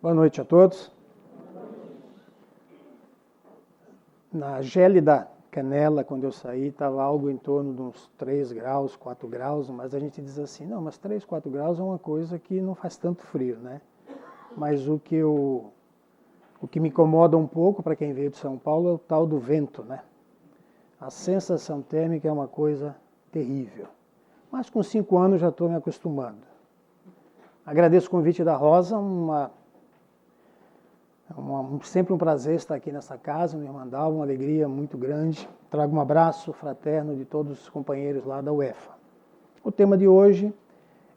Boa noite a todos. Na gélida Canela, quando eu saí, estava algo em torno de uns 3 graus, 4 graus, mas a gente diz assim, não, mas 3, 4 graus é uma coisa que não faz tanto frio, né? Mas o que me incomoda um pouco, para quem veio de São Paulo, é o tal do vento, né? A sensação térmica é uma coisa terrível. Mas com 5 anos já estou me acostumando. Agradeço o convite da Rosa, sempre um prazer estar aqui nessa casa, no Irmandal, uma alegria muito grande. Trago um abraço fraterno de todos os companheiros lá da UEFA. O tema de hoje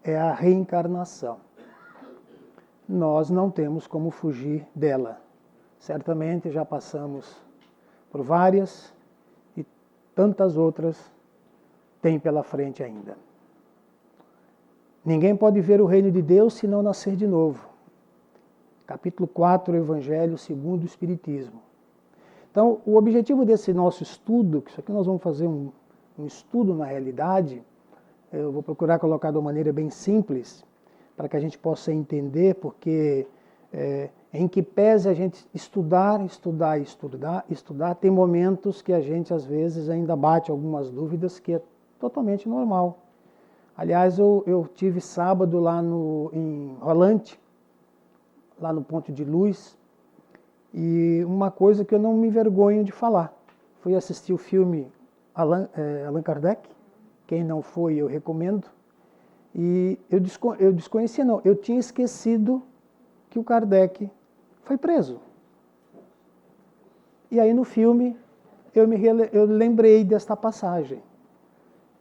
é a reencarnação. Nós não temos como fugir dela. Certamente já passamos por várias e tantas outras tem pela frente ainda. Ninguém pode ver o reino de Deus se não nascer de novo. Capítulo 4, Evangelho segundo o Espiritismo. Então, o objetivo desse nosso estudo, que isso aqui nós vamos fazer um estudo na realidade, eu vou procurar colocar de uma maneira bem simples, para que a gente possa entender, porque em que pese a gente estudar, tem momentos que a gente às vezes ainda bate algumas dúvidas, que é totalmente normal. Aliás, eu tive sábado lá em Rolante, lá no Ponto de Luz, e uma coisa que eu não me envergonho de falar. Fui assistir o filme Allan Kardec, quem não foi eu recomendo, e eu desconhecia não, eu tinha esquecido que o Kardec foi preso. E aí no filme eu lembrei desta passagem.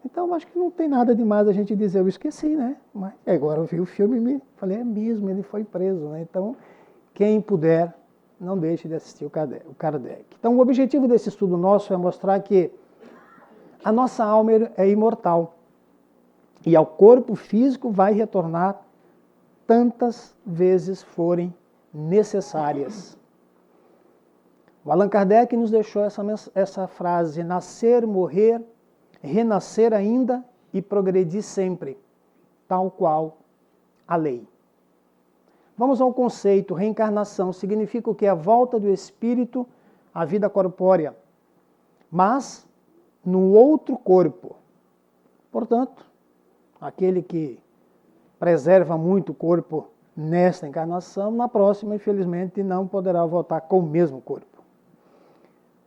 Então, acho que não tem nada demais a gente dizer, eu esqueci, né? Mas agora eu vi o filme e falei, é mesmo, ele foi preso, né? Então, quem puder, não deixe de assistir o Kardec. Então, o objetivo desse estudo nosso é mostrar que a nossa alma é imortal e ao corpo físico vai retornar tantas vezes forem necessárias. O Allan Kardec nos deixou essa frase, nascer, morrer, renascer ainda e progredir sempre, tal qual a lei. Vamos ao conceito. Reencarnação significa o que? A volta do espírito à vida corpórea, mas num outro corpo. Portanto, aquele que preserva muito o corpo nesta encarnação, na próxima, infelizmente, não poderá voltar com o mesmo corpo.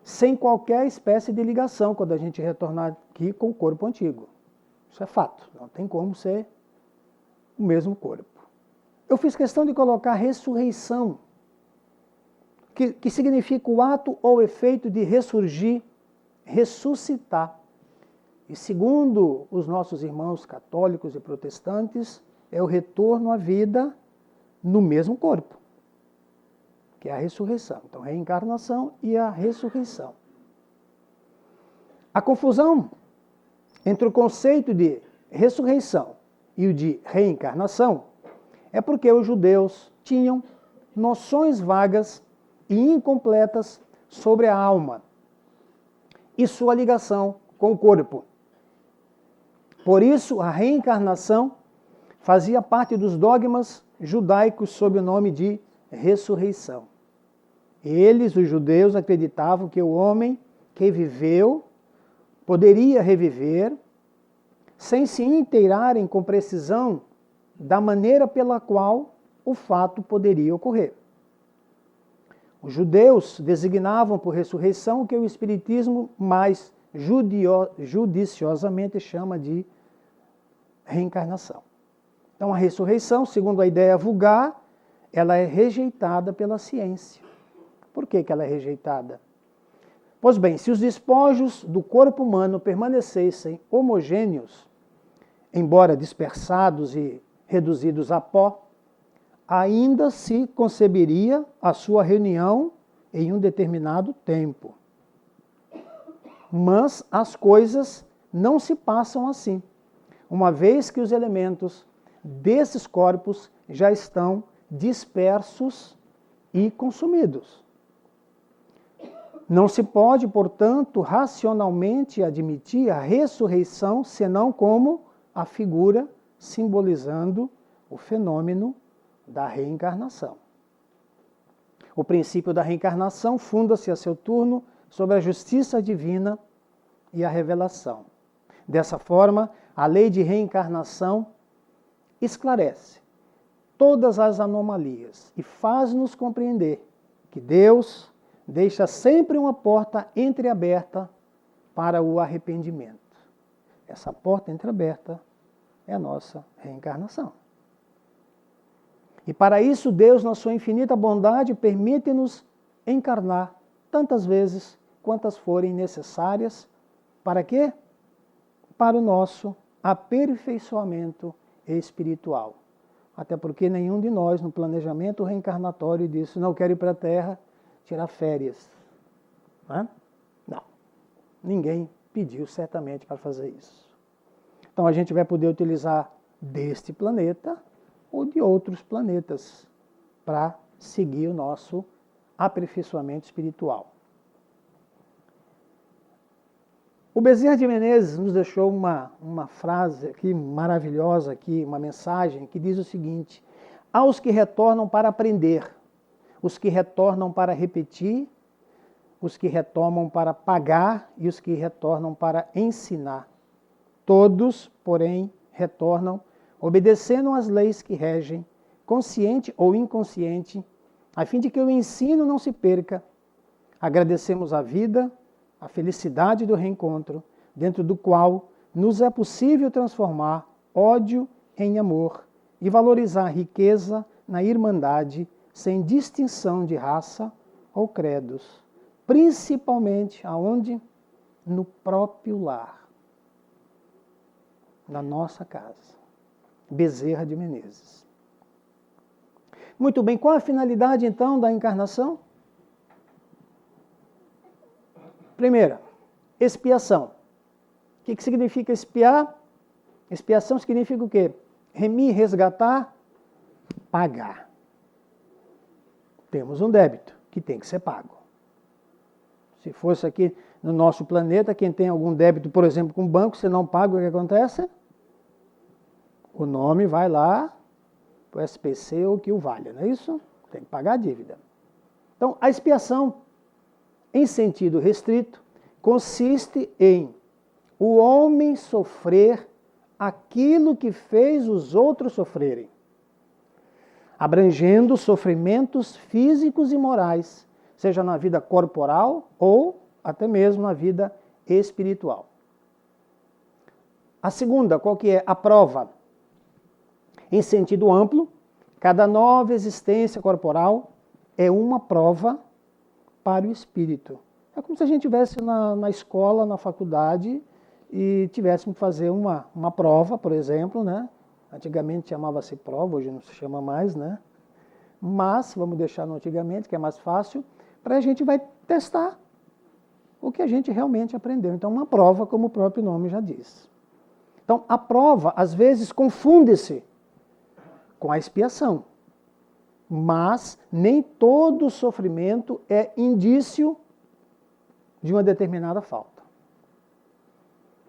Sem qualquer espécie de ligação quando a gente retornar aqui com o corpo antigo. Isso é fato, não tem como ser o mesmo corpo. Eu fiz questão de colocar ressurreição, que significa o ato ou efeito de ressurgir, ressuscitar. E segundo os nossos irmãos católicos e protestantes, é o retorno à vida no mesmo corpo, que é a ressurreição. Então, reencarnação e a ressurreição. A confusão entre o conceito de ressurreição e o de reencarnação é porque os judeus tinham noções vagas e incompletas sobre a alma e sua ligação com o corpo. Por isso, a reencarnação fazia parte dos dogmas judaicos sob o nome de ressurreição. Eles, os judeus, acreditavam que o homem que viveu poderia reviver sem se inteirarem com precisão da maneira pela qual o fato poderia ocorrer. Os judeus designavam por ressurreição o que o Espiritismo mais judiciosamente chama de reencarnação. Então, a ressurreição, segundo a ideia vulgar, ela é rejeitada pela ciência. Por que ela é rejeitada? Pois bem, se os despojos do corpo humano permanecessem homogêneos, embora dispersados e reduzidos a pó, ainda se conceberia a sua reunião em um determinado tempo. Mas as coisas não se passam assim, uma vez que os elementos desses corpos já estão dispersos e consumidos. Não se pode, portanto, racionalmente admitir a ressurreição senão como a figura simbolizando o fenômeno da reencarnação. O princípio da reencarnação funda-se a seu turno sobre a justiça divina e a revelação. Dessa forma, a lei de reencarnação esclarece todas as anomalias e faz-nos compreender que Deus deixa sempre uma porta entreaberta para o arrependimento. Essa porta entreaberta é a nossa reencarnação. E para isso, Deus, na sua infinita bondade, permite-nos encarnar tantas vezes quantas forem necessárias. Para quê? Para o nosso aperfeiçoamento espiritual. Até porque nenhum de nós, no planejamento reencarnatório, disse: não quero ir para a Terra tirar férias. Não. Ninguém pediu certamente para fazer isso. Então a gente vai poder utilizar deste planeta ou de outros planetas para seguir o nosso aperfeiçoamento espiritual. O Bezerra de Menezes nos deixou uma frase aqui maravilhosa, aqui, uma mensagem que diz o seguinte: aos que retornam para aprender, os que retornam para repetir, os que retornam para pagar e os que retornam para ensinar. Todos, porém, retornam obedecendo às leis que regem, consciente ou inconsciente, a fim de que o ensino não se perca. Agradecemos a vida, a felicidade do reencontro, dentro do qual nos é possível transformar ódio em amor e valorizar a riqueza na irmandade, sem distinção de raça ou credos, principalmente aonde? No próprio lar, na nossa casa. Bezerra de Menezes. Muito bem, qual a finalidade então da encarnação? Primeira, expiação. O que significa expiar? Expiação significa o quê? Remir, resgatar, pagar. Temos um débito que tem que ser pago. Se fosse aqui no nosso planeta, quem tem algum débito, por exemplo, com o banco, se não paga, o que acontece? O nome vai lá para o SPC ou que o valha, não é isso? Tem que pagar a dívida. Então, a expiação, em sentido restrito, consiste em o homem sofrer aquilo que fez os outros sofrerem, abrangendo sofrimentos físicos e morais, seja na vida corporal ou até mesmo na vida espiritual. A segunda, qual que é? A prova. Em sentido amplo, cada nova existência corporal é uma prova para o espírito. É como se a gente estivesse na escola, na faculdade, e tivéssemos que fazer uma prova, por exemplo, né? Antigamente chamava-se prova, hoje não se chama mais, né? Mas, vamos deixar no antigamente, que é mais fácil, para a gente vai testar o que a gente realmente aprendeu. Então, uma prova, como o próprio nome já diz. Então, a prova, às vezes, confunde-se com a expiação. Mas nem todo sofrimento é indício de uma determinada falta.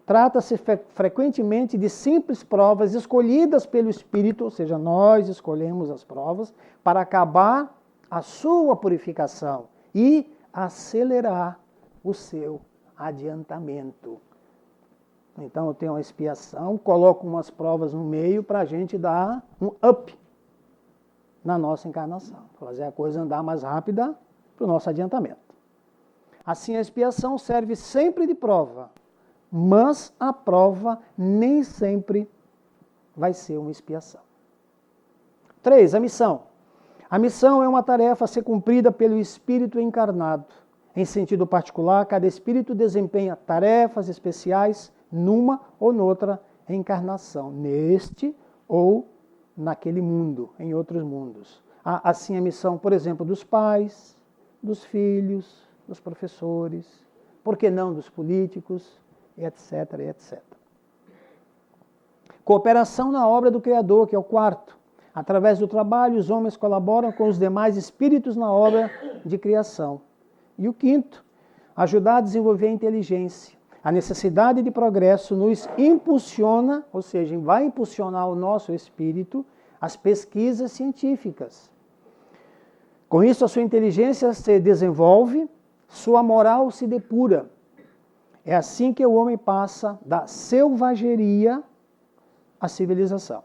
Trata-se frequentemente de simples provas escolhidas pelo Espírito, ou seja, nós escolhemos as provas para acabar a sua purificação e acelerar o seu adiantamento. Então eu tenho uma expiação, coloco umas provas no meio para a gente dar um up na nossa encarnação, fazer a coisa andar mais rápida para o nosso adiantamento. Assim, a expiação serve sempre de prova, mas a prova nem sempre vai ser uma expiação. 3. A missão. A missão é uma tarefa a ser cumprida pelo espírito encarnado. Em sentido particular, cada espírito desempenha tarefas especiais numa ou noutra encarnação, neste ou naquele mundo, em outros mundos. Assim a missão, por exemplo, dos pais, dos filhos, dos professores, por que não dos políticos, etc, etc. Cooperação na obra do Criador, que é o 4. Através do trabalho, os homens colaboram com os demais espíritos na obra de criação. E o 5, ajudar a desenvolver a inteligência. A necessidade de progresso nos impulsiona, ou seja, vai impulsionar o nosso espírito, as pesquisas científicas. Com isso, a sua inteligência se desenvolve, sua moral se depura. É assim que o homem passa da selvageria à civilização.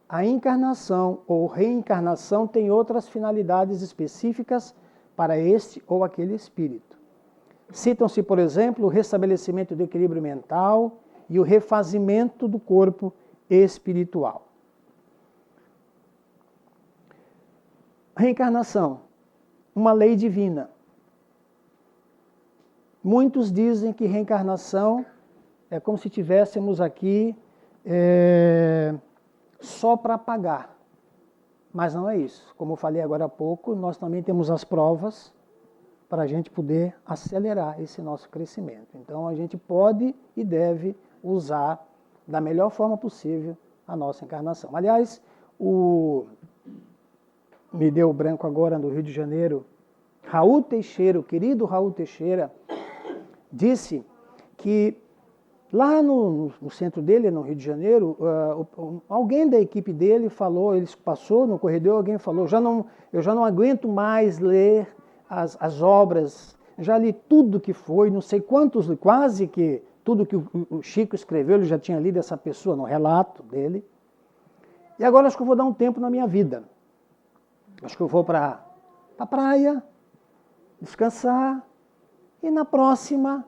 A encarnação ou reencarnação tem outras finalidades específicas para este ou aquele espírito. Citam-se, por exemplo, o restabelecimento do equilíbrio mental e o refazimento do corpo espiritual. Reencarnação, uma lei divina. Muitos dizem que reencarnação é como se tivéssemos aqui só para pagar. Mas não é isso. Como eu falei agora há pouco, nós também temos as provas para a gente poder acelerar esse nosso crescimento. Então a gente pode e deve usar da melhor forma possível a nossa encarnação. Aliás, me deu branco agora no Rio de Janeiro, Raul Teixeira, o querido Raul Teixeira, disse que lá no centro dele, no Rio de Janeiro, alguém da equipe dele falou, ele passou no corredor, alguém falou, eu já não aguento mais ler as obras, já li tudo que foi, não sei quantos, quase que tudo que o Chico escreveu, ele já tinha lido essa pessoa no relato dele. E agora acho que eu vou dar um tempo na minha vida. Acho que eu vou para a praia, descansar, e na próxima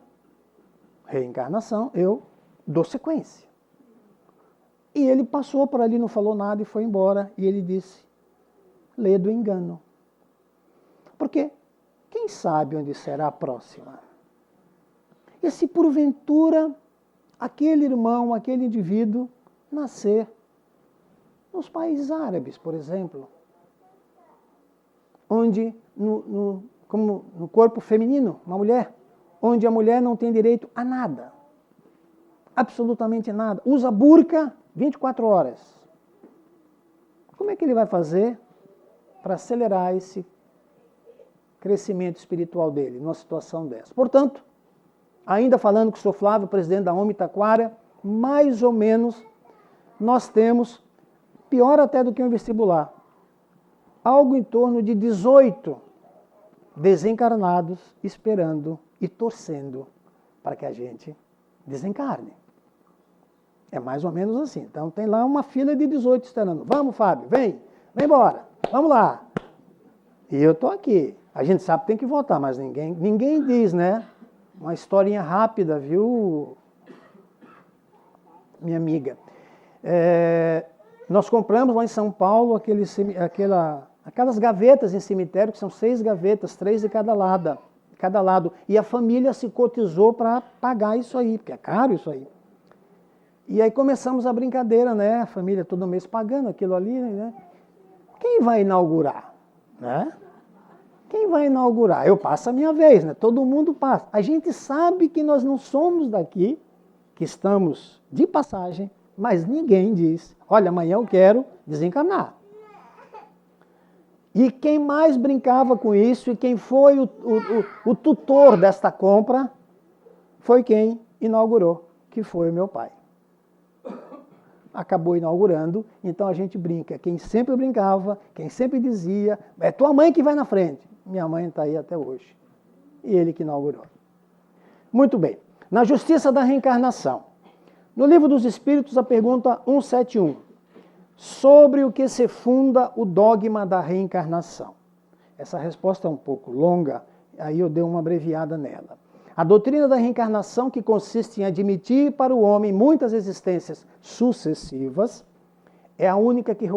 reencarnação eu dou sequência. E ele passou por ali, não falou nada e foi embora. E ele disse, lê do engano. Porque quem sabe onde será a próxima? E se porventura aquele irmão, aquele indivíduo nascer nos países árabes, por exemplo, onde como no corpo feminino, uma mulher, onde a mulher não tem direito a nada, absolutamente nada, usa burca 24 horas. Como é que ele vai fazer para acelerar esse crescimento espiritual dele, numa situação dessa? Portanto, ainda falando com o Sr. Flávio, presidente da OMI Taquara, mais ou menos nós temos, pior até do que um vestibular, algo em torno de 18 desencarnados esperando e torcendo para que a gente desencarne. É mais ou menos assim. Então tem lá uma fila de 18 esperando. Vamos, Fábio, vem embora, vamos lá. E eu estou aqui. A gente sabe que tem que votar, mas ninguém diz, né? Uma historinha rápida, viu, minha amiga? Nós compramos lá em São Paulo aquelas gavetas em cemitério, que são 6 gavetas, 3 de cada lado. E a família se cotizou para pagar isso aí, porque é caro isso aí. E aí começamos a brincadeira, né? A família todo mês pagando aquilo ali, né? Quem vai inaugurar? Né? Quem vai inaugurar? Eu passo a minha vez, né? Todo mundo passa. A gente sabe que nós não somos daqui, que estamos de passagem, mas ninguém diz, olha, amanhã eu quero desencarnar. E quem mais brincava com isso e quem foi o tutor desta compra foi quem inaugurou, que foi o meu pai. Acabou inaugurando, então a gente brinca. Quem sempre brincava, quem sempre dizia, é tua mãe que vai na frente. Minha mãe está aí até hoje. E ele que inaugurou. Muito bem. Na justiça da reencarnação. No Livro dos Espíritos, a pergunta 171. Sobre o que se funda o dogma da reencarnação? Essa resposta é um pouco longa, aí eu dei uma abreviada nela. A doutrina da reencarnação, que consiste em admitir para o homem muitas existências sucessivas, é a única que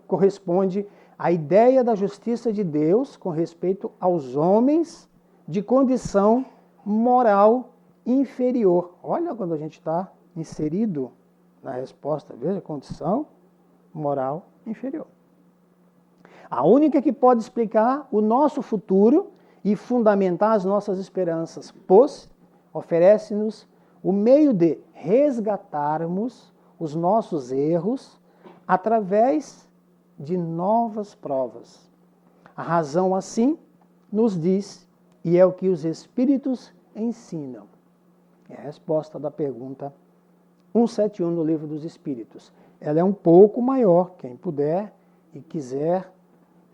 corresponde à ideia da justiça de Deus com respeito aos homens de condição moral inferior. Olha quando a gente está inserido na resposta, veja, condição moral inferior. A única que pode explicar o nosso futuro e fundamentar as nossas esperanças, pois oferece-nos o meio de resgatarmos os nossos erros através de novas provas. A razão, assim, nos diz, e é o que os Espíritos ensinam. É a resposta da pergunta 171 no Livro dos Espíritos. Ela é um pouco maior, quem puder e quiser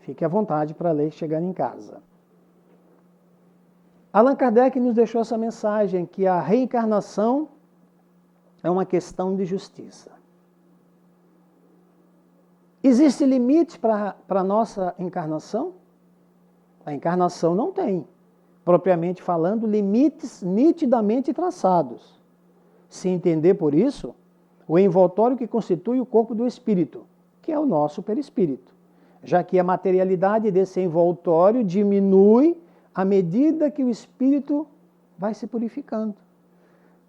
Fique à vontade para ler chegando em casa. Allan Kardec nos deixou essa mensagem que a reencarnação é uma questão de justiça. Existe limite para a nossa encarnação? A encarnação não tem, propriamente falando, limites nitidamente traçados. Se entender por isso, o envoltório que constitui o corpo do espírito, que é o nosso perispírito, já que a materialidade desse envoltório diminui à medida que o espírito vai se purificando.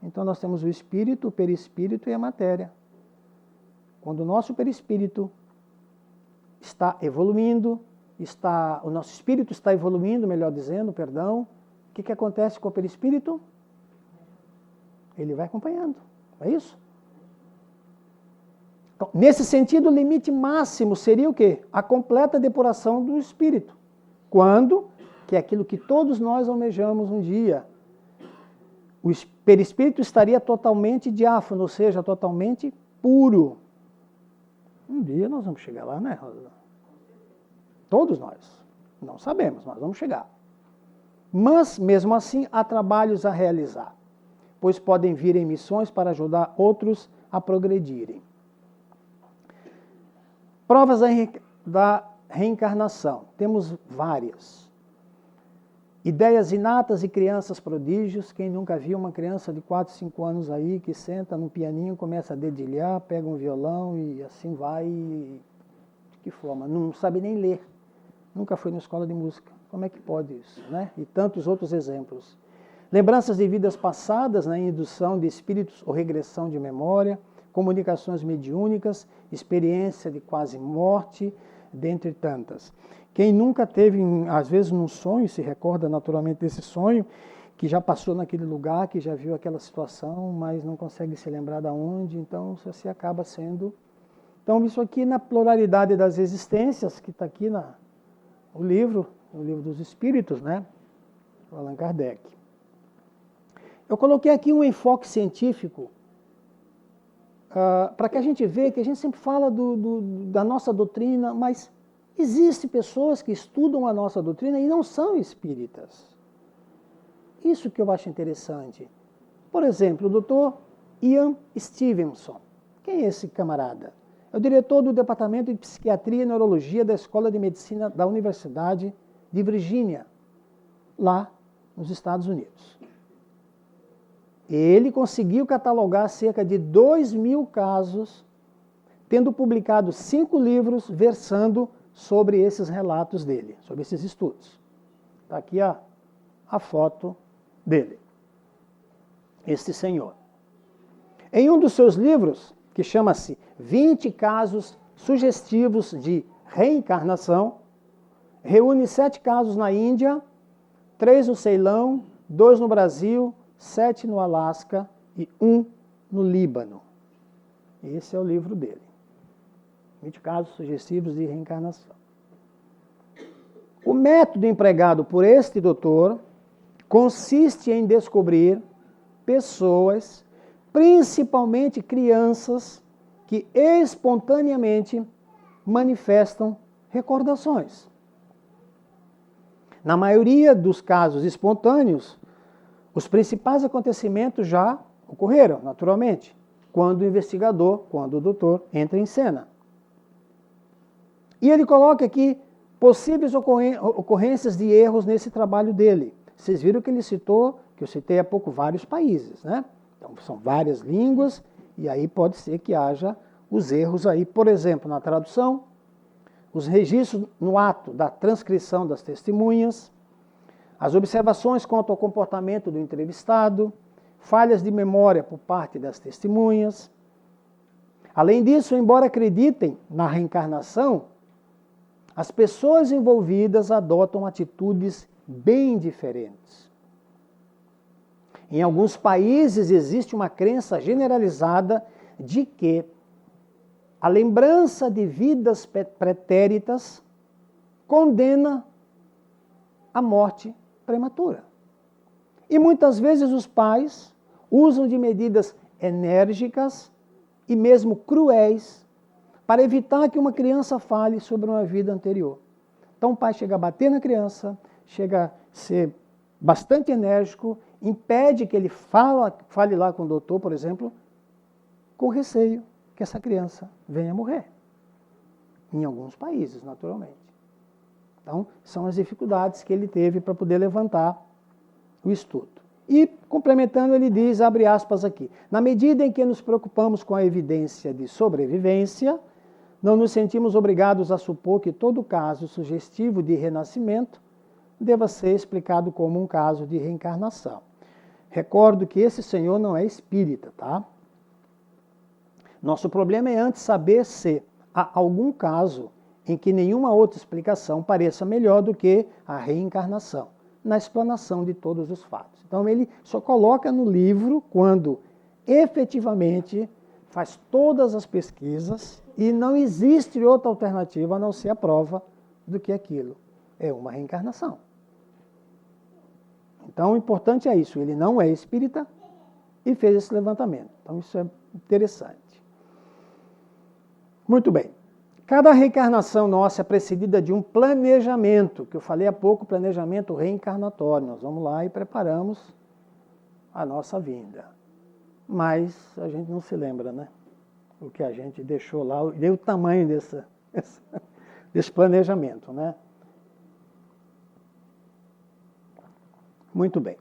Então nós temos o espírito, o perispírito e a matéria. Quando o nosso perispírito está evoluindo, o nosso espírito está evoluindo, melhor dizendo, perdão, o que acontece com o perispírito? Ele vai acompanhando, é isso? Então, nesse sentido, o limite máximo seria o quê? A completa depuração do espírito. Quando? Que é aquilo que todos nós almejamos um dia. O perispírito estaria totalmente diáfano, ou seja, totalmente puro. Um dia nós vamos chegar lá, né, Rosa? Todos nós. Não sabemos, mas vamos chegar. Mas, mesmo assim, há trabalhos a realizar, pois podem vir em missões para ajudar outros a progredirem. Provas da reencarnação. Temos várias. Ideias inatas e crianças prodígios. Quem nunca viu uma criança de 4, 5 anos aí que senta no pianinho, começa a dedilhar, pega um violão e assim vai. De que forma? Não sabe nem ler. Nunca foi na escola de música. Como é que pode isso, né? E tantos outros exemplos. Lembranças de vidas passadas, na indução de espíritos ou regressão de memória, comunicações mediúnicas, experiência de quase morte, dentre tantas. Quem nunca teve, às vezes, num sonho, se recorda naturalmente desse sonho, que já passou naquele lugar, que já viu aquela situação, mas não consegue se lembrar de onde, então você acaba sendo... Então, isso aqui na pluralidade das existências, que está aqui no livro dos Espíritos, né? O Allan Kardec. Eu coloquei aqui um enfoque científico para que a gente veja que a gente sempre fala da nossa doutrina, mas existem pessoas que estudam a nossa doutrina e não são espíritas. Isso que eu acho interessante. Por exemplo, o Dr. Ian Stevenson. Quem é esse camarada? É o diretor do Departamento de Psiquiatria e Neurologia da Escola de Medicina da Universidade de Virgínia, lá nos Estados Unidos. Ele conseguiu catalogar cerca de 2.000 casos, tendo publicado 5 livros versando sobre esses relatos dele, sobre esses estudos. Está aqui a foto dele, este senhor. Em um dos seus livros, que chama-se 20 casos sugestivos de reencarnação, reúne 7 casos na Índia, 3 no Ceilão, 2 no Brasil, 7 no Alasca e 1 no Líbano. Esse é o livro dele. 20 casos sugestivos de reencarnação. O método empregado por este doutor consiste em descobrir pessoas, principalmente crianças, que espontaneamente manifestam recordações. Na maioria dos casos espontâneos, os principais acontecimentos já ocorreram, naturalmente, quando o doutor entra em cena. E ele coloca aqui possíveis ocorrências de erros nesse trabalho dele. Vocês viram que ele citou, que eu citei há pouco, vários países, né? Então, são várias línguas, e aí pode ser que haja os erros aí, por exemplo, na tradução, os registros no ato da transcrição das testemunhas, as observações quanto ao comportamento do entrevistado, falhas de memória por parte das testemunhas. Além disso, embora acreditem na reencarnação, as pessoas envolvidas adotam atitudes bem diferentes. Em alguns países existe uma crença generalizada de que a lembrança de vidas pretéritas condena a morte prematura. E muitas vezes os pais usam de medidas enérgicas e mesmo cruéis para evitar que uma criança fale sobre uma vida anterior. Então o pai chega a bater na criança, chega a ser bastante enérgico, impede que ele fale lá com o doutor, por exemplo, com receio que essa criança venha a morrer. Em alguns países, naturalmente. Então, são as dificuldades que ele teve para poder levantar o estudo. E, complementando, ele diz, abre aspas aqui, na medida em que nos preocupamos com a evidência de sobrevivência, não nos sentimos obrigados a supor que todo caso sugestivo de renascimento deva ser explicado como um caso de reencarnação. Recordo que esse senhor não é espírita, tá? Nosso problema é antes saber se há algum caso em que nenhuma outra explicação pareça melhor do que a reencarnação, na explanação de todos os fatos. Então ele só coloca no livro quando efetivamente faz todas as pesquisas e não existe outra alternativa a não ser a prova do que aquilo é uma reencarnação. Então o importante é isso, ele não é espírita e fez esse levantamento. Então isso é interessante. Muito bem. Cada reencarnação nossa é precedida de um planejamento, que eu falei há pouco, planejamento reencarnatório. Nós vamos lá e preparamos a nossa vinda. Mas a gente não se lembra, né? O que a gente deixou lá, e o tamanho desse planejamento, né? Muito bem.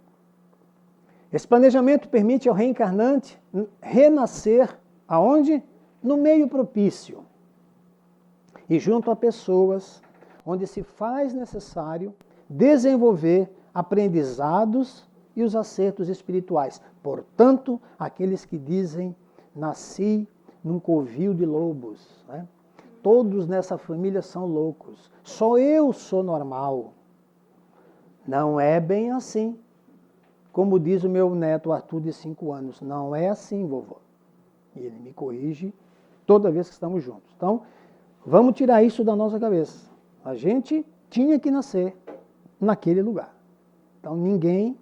Esse planejamento permite ao reencarnante renascer aonde? No meio propício e junto a pessoas onde se faz necessário desenvolver aprendizados e os acertos espirituais. Portanto, aqueles que dizem, nasci num covil de lobos, né? Todos nessa família são loucos, só eu sou normal. Não é bem assim. Como diz o meu neto Arthur, de 5 anos, não é assim, vovô. E ele me corrige toda vez que estamos juntos. Então, vamos tirar isso da nossa cabeça. A gente tinha que nascer naquele lugar. Então, ninguém,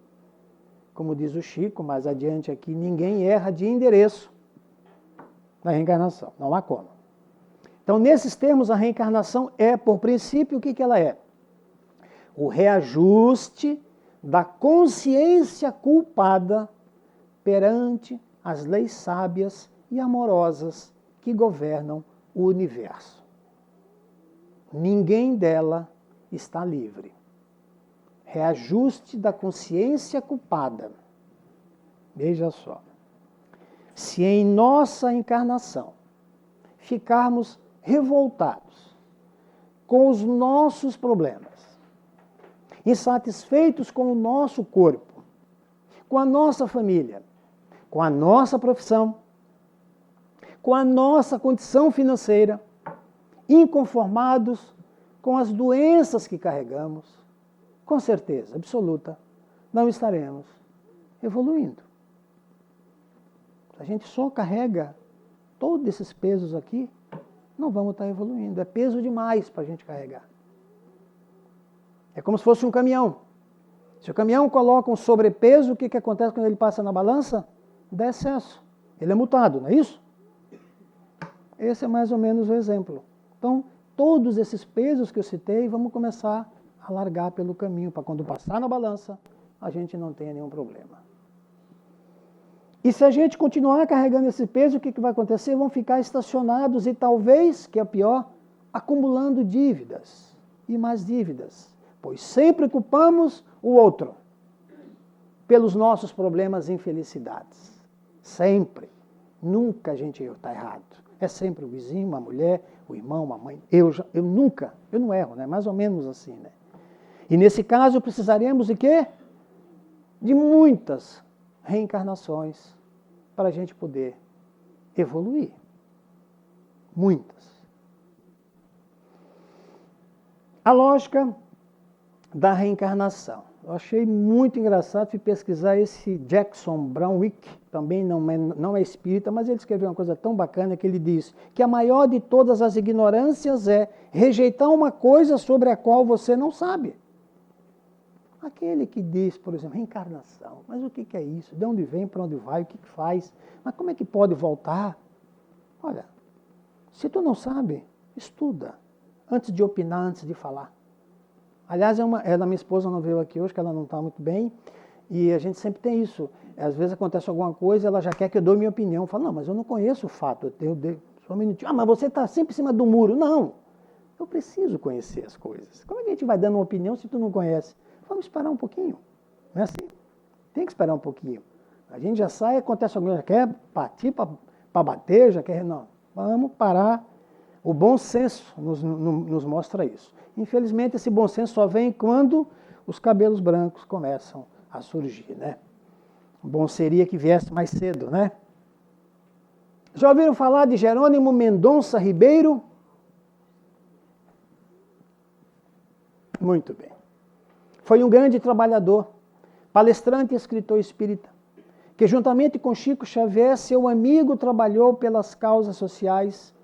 como diz o Chico, mais adiante aqui, ninguém erra de endereço na reencarnação. Não há como. Então, nesses termos, a reencarnação é, por princípio, o que ela é? O reajuste da consciência culpada perante as leis sábias e amorosas que governam o universo. Ninguém dela está livre. Reajuste da consciência culpada. Veja só. Se em nossa encarnação ficarmos revoltados com os nossos problemas, insatisfeitos com o nosso corpo, com a nossa família, com a nossa profissão, com a nossa condição financeira, inconformados com as doenças que carregamos, com certeza absoluta, não estaremos evoluindo. Se a gente só carrega todos esses pesos aqui, não vamos estar evoluindo. É peso demais para a gente carregar. É como se fosse um caminhão. Se o caminhão coloca um sobrepeso, o que acontece quando ele passa na balança? Dá excesso. Ele é multado, não é isso? Esse é mais ou menos o exemplo. Então, todos esses pesos que eu citei, vamos começar a largar pelo caminho, para quando passar na balança, a gente não tenha nenhum problema. E se a gente continuar carregando esse peso, o que vai acontecer? Vão ficar estacionados e talvez, que é pior, acumulando dívidas e mais dívidas. Pois sempre culpamos o outro pelos nossos problemas e infelicidades. Sempre. Nunca a gente está errado. É sempre o vizinho, uma mulher, o irmão, a mãe. Eu não erro, né? Mais ou menos assim, né? E nesse caso precisaremos de quê? De muitas reencarnações para a gente poder evoluir. Muitas. A lógica da reencarnação. Eu achei muito engraçado, fui pesquisar esse Jackson Brownwick, também não é espírita, mas ele escreveu uma coisa tão bacana que ele diz que a maior de todas as ignorâncias é rejeitar uma coisa sobre a qual você não sabe. Aquele que diz, por exemplo, reencarnação, mas o que é isso? De onde vem, para onde vai, o que faz? Mas como é que pode voltar? Olha, se tu não sabe, estuda, antes de opinar, antes de falar. Aliás, a minha esposa não veio aqui hoje, que ela não está muito bem, e a gente sempre tem isso. Às vezes acontece alguma coisa, ela já quer que eu dou minha opinião. Eu falo, não, mas eu não conheço o fato. Só um minutinho. Ah, mas você está sempre em cima do muro. Não, eu preciso conhecer as coisas. Como é que a gente vai dando uma opinião se tu não conhece? Vamos esperar um pouquinho. Não é assim? Tem que esperar um pouquinho. A gente já sai, acontece alguma coisa, já quer partir para bater, já quer... Não, vamos parar. O bom senso nos mostra isso. Infelizmente, esse bom senso só vem quando os cabelos brancos começam a surgir, né? Bom seria que viesse mais cedo, né? Já ouviram falar de Jerônimo Mendonça Ribeiro? Muito bem. Foi um grande trabalhador, palestrante e escritor espírita, que juntamente com Chico Xavier, seu amigo, trabalhou pelas causas sociais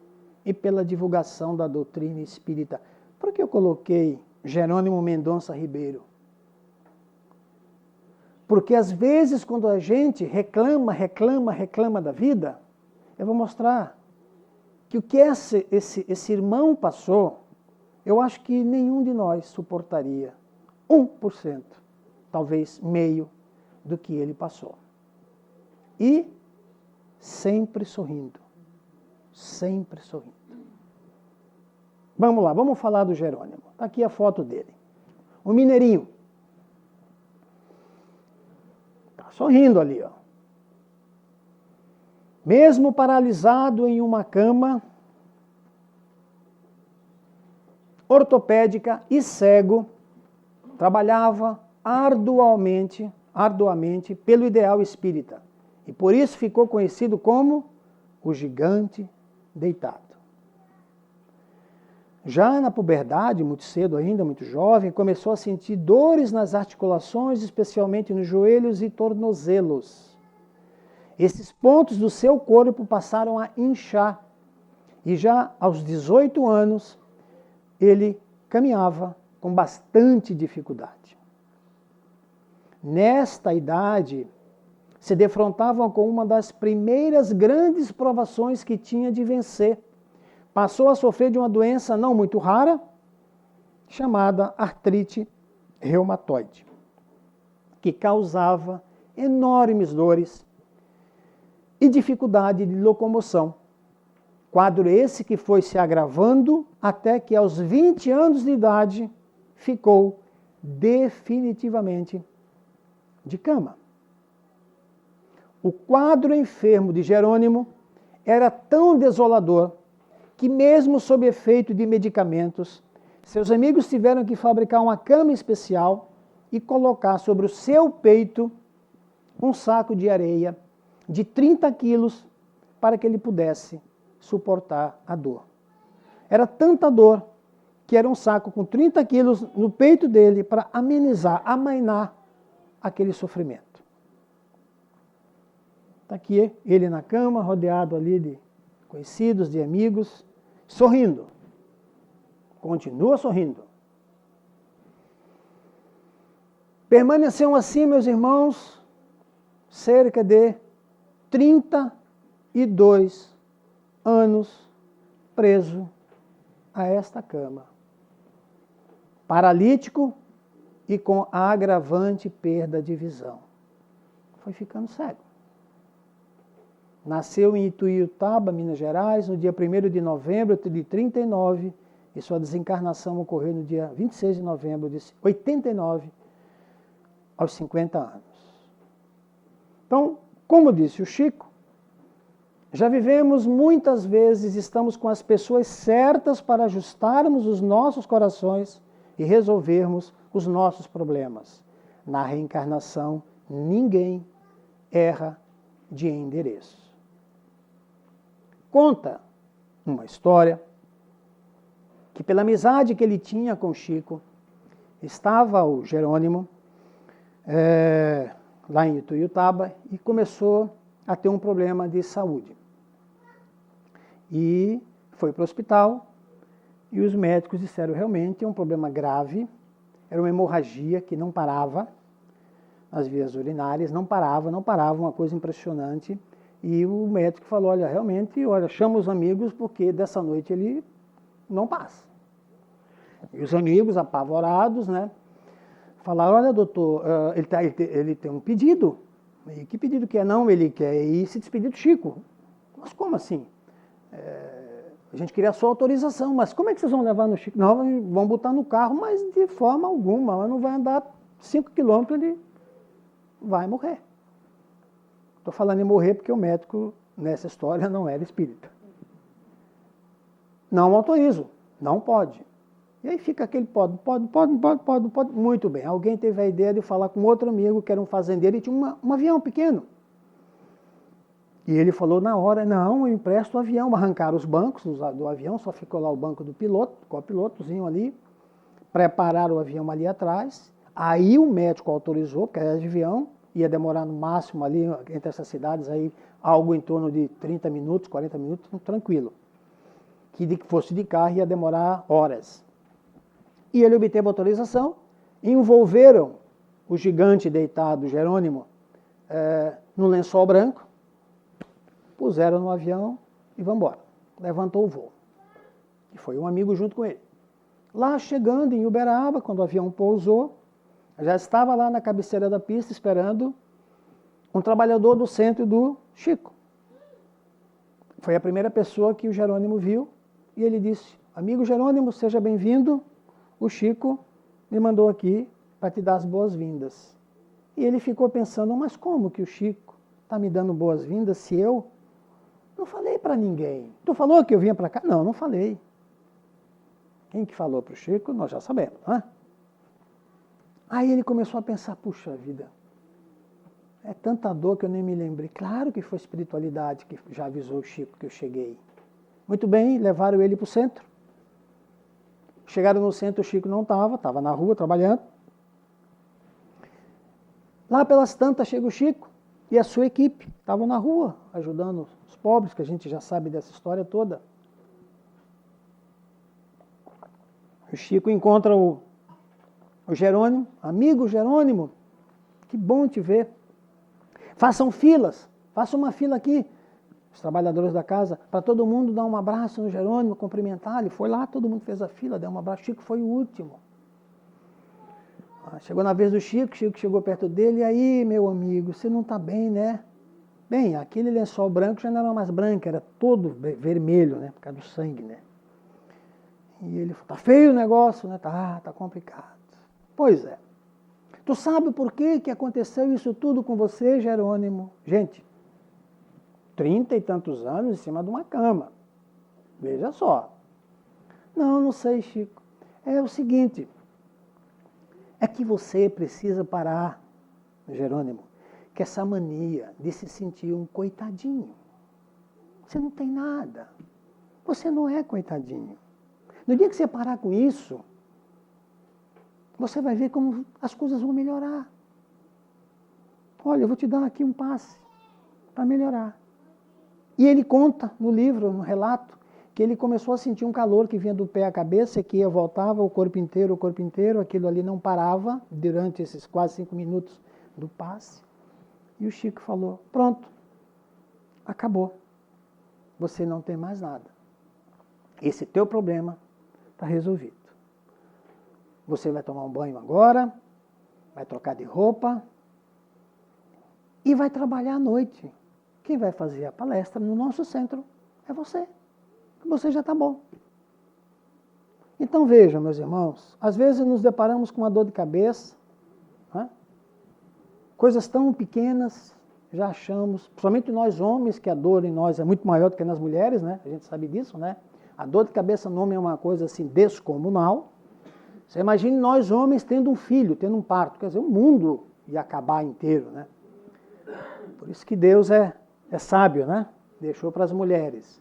e pela divulgação da doutrina espírita. Por que eu coloquei Jerônimo Mendonça Ribeiro? Porque às vezes quando a gente reclama da vida, eu vou mostrar que o que esse irmão passou, eu acho que nenhum de nós suportaria 1%, talvez meio, do que ele passou. E sempre sorrindo. Sempre sorrindo. Vamos lá, vamos falar do Jerônimo. Está aqui a foto dele. O mineirinho. Está sorrindo ali, ó. Mesmo paralisado em uma cama ortopédica e cego, trabalhava arduamente pelo ideal espírita. E por isso ficou conhecido como o gigante deitado. Já na puberdade, muito cedo ainda, muito jovem, começou a sentir dores nas articulações, especialmente nos joelhos e tornozelos. Esses pontos do seu corpo passaram a inchar. E já aos 18 anos, ele caminhava com bastante dificuldade. Nesta idade, se defrontavam com uma das primeiras grandes provações que tinha de vencer. Passou a sofrer de uma doença não muito rara, chamada artrite reumatoide, que causava enormes dores e dificuldade de locomoção. Quadro esse que foi se agravando até que aos 20 anos de idade ficou definitivamente de cama. O quadro enfermo de Jerônimo era tão desolador que mesmo sob efeito de medicamentos, seus amigos tiveram que fabricar uma cama especial e colocar sobre o seu peito um saco de areia de 30 quilos para que ele pudesse suportar a dor. Era tanta dor que era um saco com 30 quilos no peito dele para amenizar, amainar aquele sofrimento. Está aqui ele na cama, rodeado ali de conhecidos, de amigos, sorrindo. Continua sorrindo. Permaneceu assim, meus irmãos, cerca de 32 anos preso a esta cama. Paralítico e com a agravante perda de visão. Foi ficando cego. Nasceu em Ituiutaba, Minas Gerais, no dia 1º de novembro de 39, e sua desencarnação ocorreu no dia 26 de novembro de 89, aos 50 anos. Então, como disse o Chico, já vivemos muitas vezes, estamos com as pessoas certas para ajustarmos os nossos corações e resolvermos os nossos problemas. Na reencarnação, ninguém erra de endereço. Conta uma história que, pela amizade que ele tinha com Chico, estava o Jerônimo lá em Ituiutaba e começou a ter um problema de saúde. E foi para o hospital e os médicos disseram realmente é um problema grave, era uma hemorragia que não parava nas vias urinárias, não parava, uma coisa impressionante. E o médico falou, olha, realmente, chama os amigos porque dessa noite ele não passa. E os amigos, apavorados, né, falaram, olha, doutor, ele tem um pedido. E que pedido que é? Não, ele quer ir se despedir do Chico. Mas como assim? A gente queria a sua autorização, mas como é que vocês vão levar no Chico? Não, vão botar no carro, mas de forma alguma, ela não vai andar 5 quilômetros, ele vai morrer. Estou falando em morrer porque o médico, nessa história, não era espírita. Não autorizo, não pode. E aí fica aquele pode. Muito bem. Alguém teve a ideia de falar com outro amigo, que era um fazendeiro, e tinha um avião pequeno. E ele falou na hora, não, eu empresto o avião. Arrancaram os bancos do avião, só ficou lá o banco do piloto, com o pilotozinho ali. Prepararam o avião ali atrás. Aí o médico autorizou, porque era de avião, ia demorar no máximo ali, entre essas cidades, aí, algo em torno de 30 minutos, 40 minutos, tranquilo. Que fosse de carro ia demorar horas. E ele obteve autorização, envolveram o gigante deitado, Jerônimo, no lençol branco, puseram no avião e vão embora. Levantou o voo. E foi um amigo junto com ele. Lá chegando em Uberaba, quando o avião pousou, já estava lá na cabeceira da pista esperando um trabalhador do centro do Chico. Foi a primeira pessoa que o Jerônimo viu e ele disse, amigo Jerônimo, seja bem-vindo, o Chico me mandou aqui para te dar as boas-vindas. E ele ficou pensando, mas como que o Chico está me dando boas-vindas se eu não falei para ninguém? Tu falou que eu vinha para cá? Não, não falei. Quem que falou para o Chico, nós já sabemos, né? Aí ele começou a pensar, puxa vida, é tanta dor que eu nem me lembrei. Claro que foi a espiritualidade que já avisou o Chico que eu cheguei. Muito bem, levaram ele para o centro. Chegaram no centro, o Chico não estava na rua trabalhando. Lá pelas tantas chega o Chico e a sua equipe. Estavam na rua ajudando os pobres, que a gente já sabe dessa história toda. O Chico encontra o Jerônimo, amigo Jerônimo, que bom te ver. Façam filas, façam uma fila aqui, os trabalhadores da casa, para todo mundo dar um abraço no Jerônimo, cumprimentar. Ele foi lá, todo mundo fez a fila, deu um abraço. Chico foi o último. Chegou na vez do Chico chegou perto dele, e aí, meu amigo, você não está bem, né? Bem, aquele lençol branco já não era mais branco, era todo vermelho, né? Por causa do sangue, né? E ele falou, tá feio o negócio, né? Tá complicado. Pois é. Tu sabe por que aconteceu isso tudo com você, Jerônimo? Gente, 30 e tantos anos em cima de uma cama. Veja só. Não sei, Chico. É o seguinte, é que você precisa parar, Jerônimo, que essa mania de se sentir um coitadinho. Você não tem nada. Você não é coitadinho. No dia que você parar com isso, você vai ver como as coisas vão melhorar. Olha, eu vou te dar aqui um passe para melhorar. E ele conta no livro, no relato, que ele começou a sentir um calor que vinha do pé à cabeça, que ia, voltava, o corpo inteiro, aquilo ali não parava durante esses quase 5 minutos do passe. E o Chico falou, pronto, acabou. Você não tem mais nada. Esse teu problema está resolvido. Você vai tomar um banho agora, vai trocar de roupa e vai trabalhar à noite. Quem vai fazer a palestra no nosso centro é você. Você já está bom. Então vejam, meus irmãos, às vezes nos deparamos com uma dor de cabeça, né? Coisas tão pequenas, já achamos, principalmente nós homens, que a dor em nós é muito maior do que nas mulheres, né? A gente sabe disso, né? A dor de cabeça no homem é uma coisa assim descomunal. Você imagine nós homens tendo um filho, tendo um parto, quer dizer, o mundo ia acabar inteiro, né? Por isso que Deus é sábio, né? Deixou para as mulheres.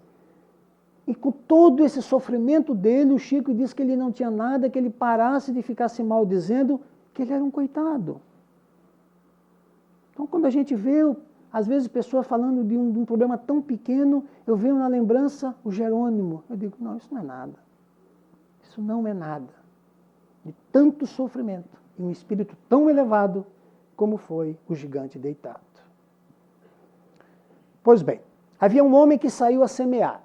E com todo esse sofrimento dele, o Chico disse que ele não tinha nada, que ele parasse de ficar se maldizendo, que ele era um coitado. Então, quando a gente vê, às vezes, pessoas falando de um problema tão pequeno, eu venho na lembrança o Jerônimo. Eu digo, não, isso não é nada. Isso não é nada. De tanto sofrimento e um espírito tão elevado como foi o gigante deitado. Pois bem, havia um homem que saiu a semear.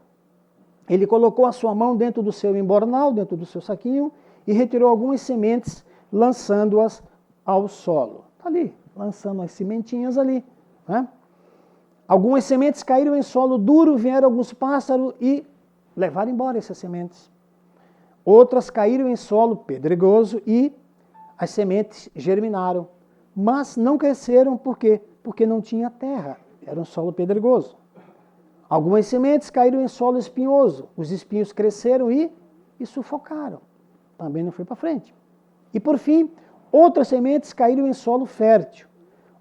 Ele colocou a sua mão dentro do seu embornal, dentro do seu saquinho, e retirou algumas sementes, lançando-as ao solo. Está ali, lançando as sementinhas ali. Né? Algumas sementes caíram em solo duro, vieram alguns pássaros e levaram embora essas sementes. Outras caíram em solo pedregoso e as sementes germinaram, mas não cresceram, por quê? Porque não tinha terra, era um solo pedregoso. Algumas sementes caíram em solo espinhoso, os espinhos cresceram e sufocaram, também não foi para frente. E por fim, outras sementes caíram em solo fértil,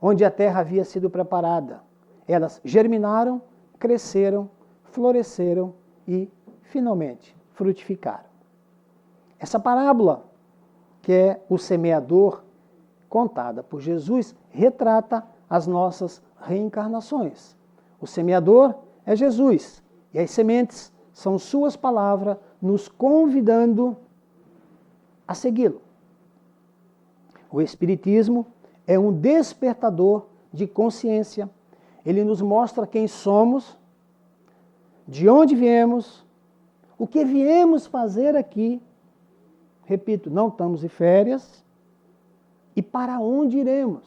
onde a terra havia sido preparada. Elas germinaram, cresceram, floresceram e, finalmente, frutificaram. Essa parábola, que é o semeador, contada por Jesus, retrata as nossas reencarnações. O semeador é Jesus, e as sementes são suas palavras nos convidando a segui-lo. O Espiritismo é um despertador de consciência. Ele nos mostra quem somos, de onde viemos, o que viemos fazer aqui. Repito, não estamos de férias. E para onde iremos?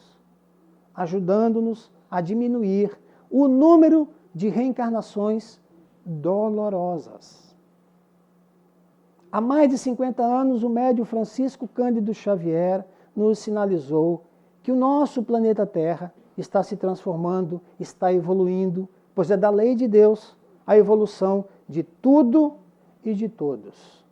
Ajudando-nos a diminuir o número de reencarnações dolorosas. Há mais de 50 anos, o médium Francisco Cândido Xavier nos sinalizou que o nosso planeta Terra está se transformando, está evoluindo, pois é da lei de Deus a evolução de tudo e de todos.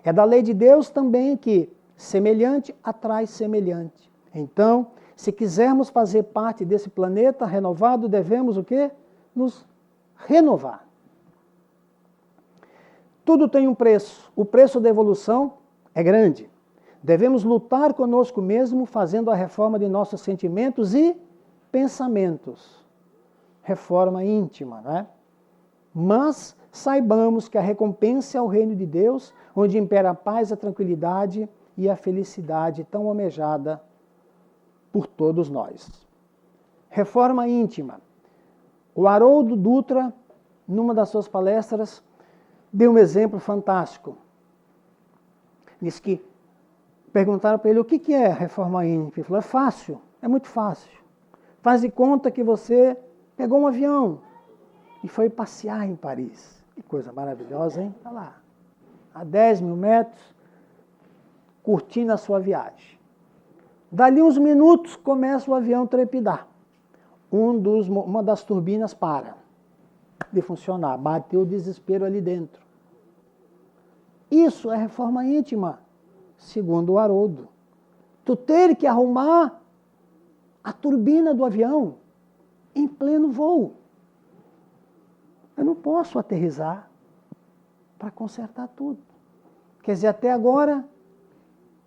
É da lei de Deus também que semelhante atrai semelhante. Então, se quisermos fazer parte desse planeta renovado, devemos o quê? Nos renovar. Tudo tem um preço. O preço da evolução é grande. Devemos lutar conosco mesmo, fazendo a reforma de nossos sentimentos e pensamentos. Reforma íntima, né? Mas saibamos que a recompensa é o reino de Deus, onde impera a paz, a tranquilidade e a felicidade tão almejada por todos nós. Reforma íntima. O Haroldo Dutra, numa das suas palestras, deu um exemplo fantástico. Diz que perguntaram para ele o que é reforma íntima. Ele falou, é fácil, é muito fácil. Faz de conta que você pegou um avião e foi passear em Paris. Que coisa maravilhosa, hein? Está lá, a 10 mil metros, curtindo a sua viagem. Dali uns minutos começa o avião a trepidar. Uma das turbinas para de funcionar, bateu o desespero ali dentro. Isso é reforma íntima, segundo o Haroldo. Tu ter que arrumar a turbina do avião em pleno voo. Eu não posso aterrissar para consertar tudo. Quer dizer, até agora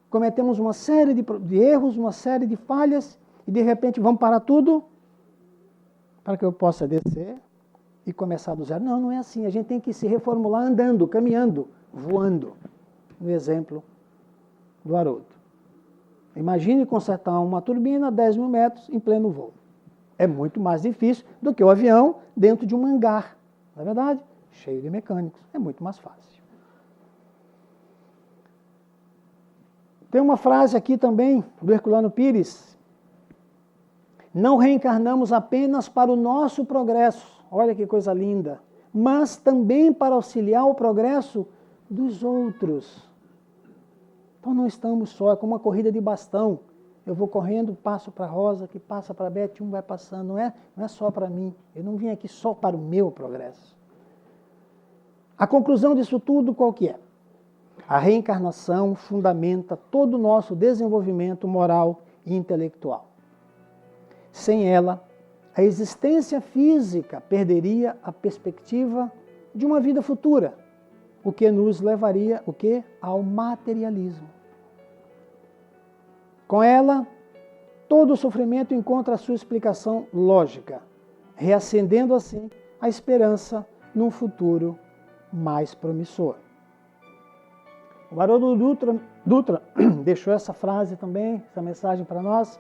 cometemos uma série de erros, uma série de falhas, e de repente vamos parar tudo para que eu possa descer e começar do zero. Não, não é assim. A gente tem que se reformular andando, caminhando, voando. No exemplo do Haroldo. Imagine consertar uma turbina a 10 mil metros em pleno voo. É muito mais difícil do que o avião dentro de um hangar. Não é verdade? Cheio de mecânicos. É muito mais fácil. Tem uma frase aqui também do Herculano Pires. Não reencarnamos apenas para o nosso progresso. Olha que coisa linda. Mas também para auxiliar o progresso dos outros. Então não estamos só, é como uma corrida de bastão. Eu vou correndo, passo para a Rosa, que passa para a Beth, um vai passando. Não é só para mim. Eu não vim aqui só para o meu progresso. A conclusão disso tudo qual que é? A reencarnação fundamenta todo o nosso desenvolvimento moral e intelectual. Sem ela, a existência física perderia a perspectiva de uma vida futura, o que nos levaria ao materialismo. Com ela, todo o sofrimento encontra a sua explicação lógica, reacendendo assim a esperança num futuro mais promissor. O Haroldo Dutra deixou essa frase também, essa mensagem para nós,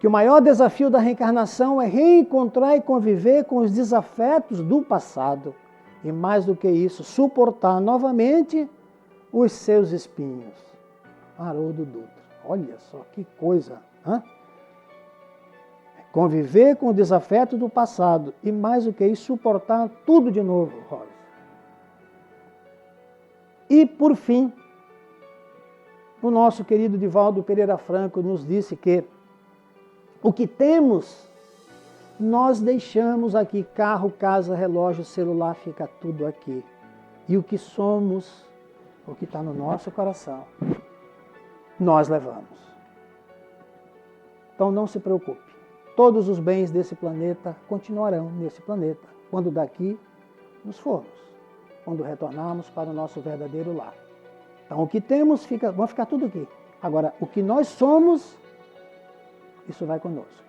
que o maior desafio da reencarnação é reencontrar e conviver com os desafetos do passado, e mais do que isso, suportar novamente os seus espinhos. Haroldo Dutra. Olha só que coisa. Hã? Conviver com o desafeto do passado e, mais do que isso, suportar tudo de novo, Rosa. E, por fim, o nosso querido Divaldo Pereira Franco nos disse que o que temos, nós deixamos aqui. Carro, casa, relógio, celular, fica tudo aqui. E o que somos, o que está no nosso coração, nós levamos. Então não se preocupe. Todos os bens desse planeta continuarão nesse planeta, quando daqui nos formos, quando retornarmos para o nosso verdadeiro lar. Então o que temos, vai ficar tudo aqui. Agora, o que nós somos, isso vai conosco.